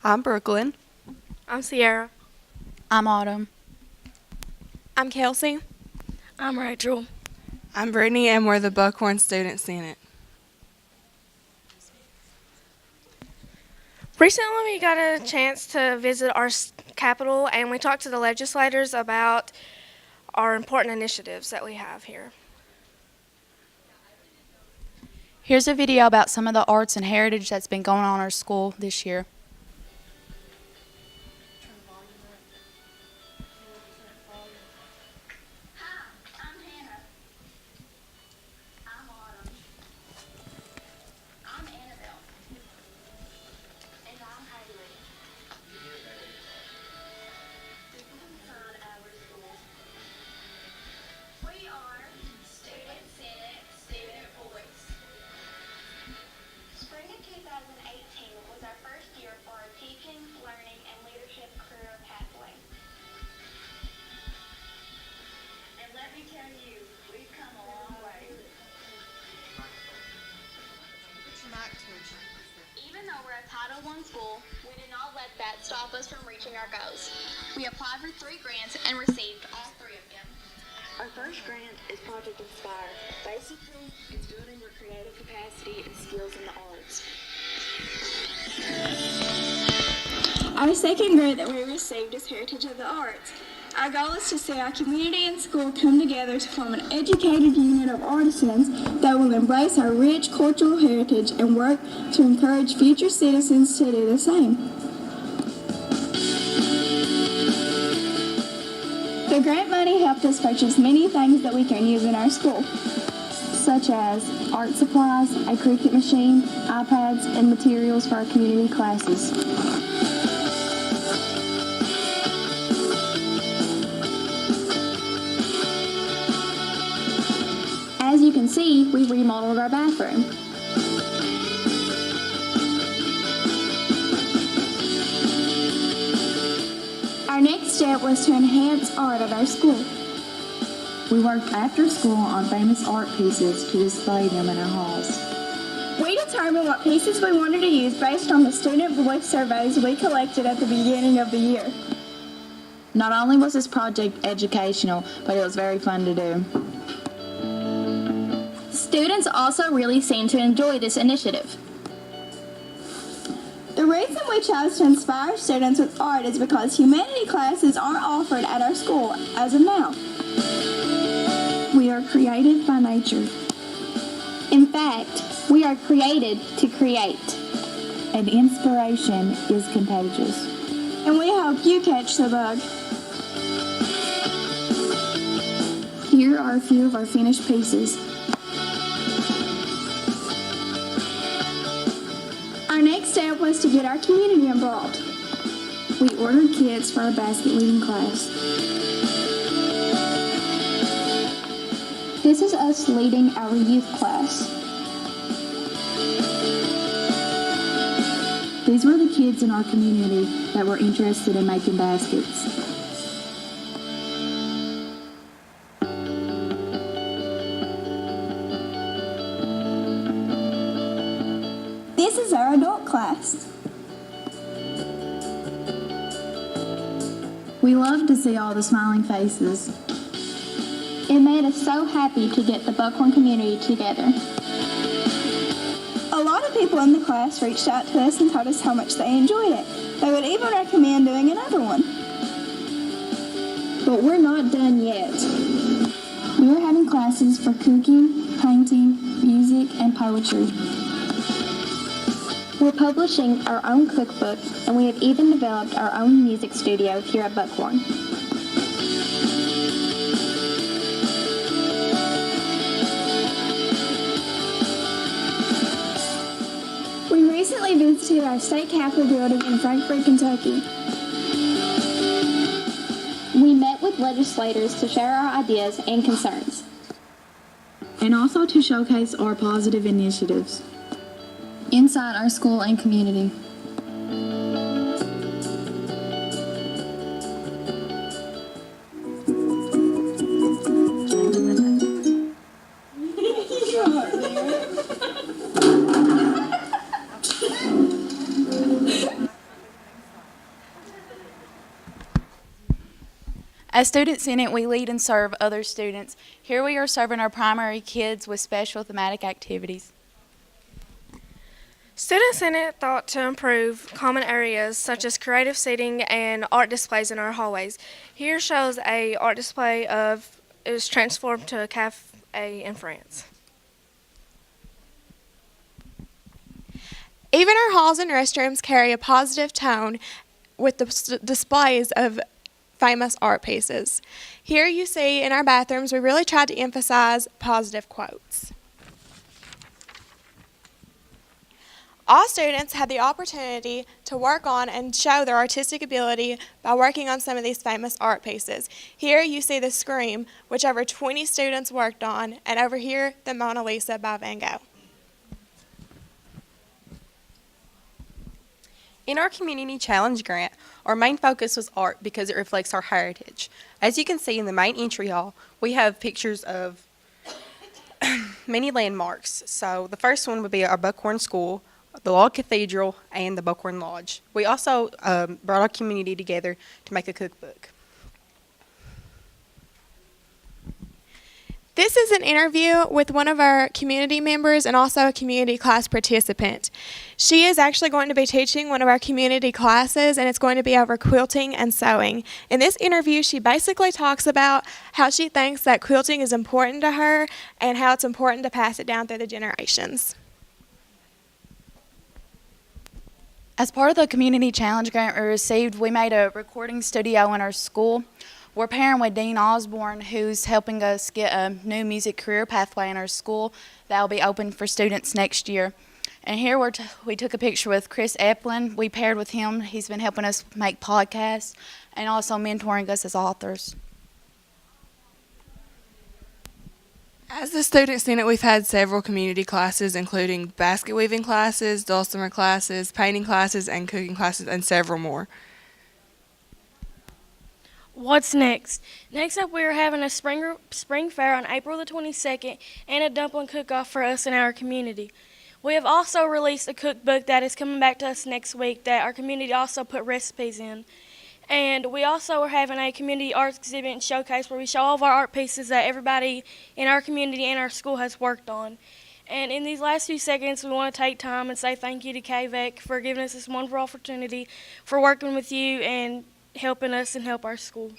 I'm Brooklyn. I'm Sierra. I'm Autumn. I'm Kelsey. I'm Rachel. I'm Brittany, and we're the Buckhorn Student Senate. Recently, we got a chance to visit our capital, and we talked to the legislators about our important initiatives that we have here. Here's a video about some of the arts and heritage that's been going on in our school this year. Even though we're a Title I school, we did not let that stop us from reaching our goals. We applied for 3 grants and received all 3 of them. Our first grant is Project Inspire. Basically, it's building your creative capacity and skills in the arts. Our second grant that we received is Heritage of the Arts. Our goal is to see our community and school come together to form an educated unit of artisans that will embrace our rich cultural heritage and work to encourage future citizens to do the same. The grant money helped us purchase many things that we can use in our school, such as art supplies, a Cricut machine, iPads, and materials for our community classes. As you can see, we've remodeled our bathroom. Our next step was to enhance art at our school. We worked after school on famous art pieces to display them in our halls. We determined what pieces we wanted to use based on the student voice surveys we collected at the beginning of the year. Not only was this project educational, but it was very fun to do. Students also really seem to enjoy this initiative. The reason we chose to inspire students with art is because humanity classes aren't offered at our school as of now. We are created by nature. In fact, we are created to create. And inspiration is contagious. And we hope you catch the bug. Here are a few of our finished pieces. Our next step was to get our community involved. We ordered kits for our basket weaving class. This is us leading our youth class. These were the kids in our community that were interested in making baskets. This is our adult class. We loved to see all the smiling faces. It made us so happy to get the Buckhorn community together. A lot of people in the class reached out to us and told us how much they enjoyed it. They would even recommend doing another one. But we're not done yet. We are having classes for cooking, painting, music, and poetry. We're publishing our own cookbook, and we have even developed our own music studio here at Buckhorn. We recently visited our state capitol building in Frankfort, Kentucky. We met with legislators to share our ideas and concerns. And also to showcase our positive initiatives Inside our school and community. As Student Senate, we lead and serve other students. Here we are serving our primary kids with special thematic activities. Student Senate thought to improve common areas such as creative seating and art displays in our hallways. Here shows a art display of it was transformed to a cafe in France. Even our halls and restrooms carry a positive tone with the displays of famous art pieces. Here you see in our bathrooms, we really tried to emphasize positive quotes. All students had the opportunity to work on and show their artistic ability by working on some of these famous art pieces. Here you see the Scream, which over 20 students worked on, and over here, the Mona Lisa by Van Gogh. In our Community Challenge grant, our main focus was art because it reflects our heritage. As you can see in the main entry hall, we have pictures of many landmarks. So the first one would be our Buckhorn School, the Log Cathedral, and the Buckhorn Lodge. We also brought our community together to make a cookbook. This is an interview with one of our community members and also a community class participant. She is actually going to be teaching one of our community classes, and it's going to be over quilting and sewing. In this interview, she basically talks about how she thinks that quilting is important to her and how it's important to pass it down through the generations. As part of the Community Challenge grant we received, we made a recording studio in our school. We're pairing with Dean Osborne, who's helping us get a new music career pathway in our school that will be open for students next year. And here we took a picture with Chris Eplin. We paired with him. He's been helping us make podcasts and also mentoring us as authors. As the Student Senate, we've had several community classes, including basket weaving classes, dulcimer classes, painting classes, and cooking classes, and several more. What's next? Next up, we are having a spring fair on April the 22nd and a dumpling cook-off for us in our community. We have also released a cookbook that is coming back to us next week that our community also put recipes in. And we also are having a community arts exhibit and showcase where we show all of our art pieces that everybody in our community and our school has worked on. And in these last few seconds, we want to take time and say thank you to KVEC for giving us this wonderful opportunity, for working with you and helping us and help our school.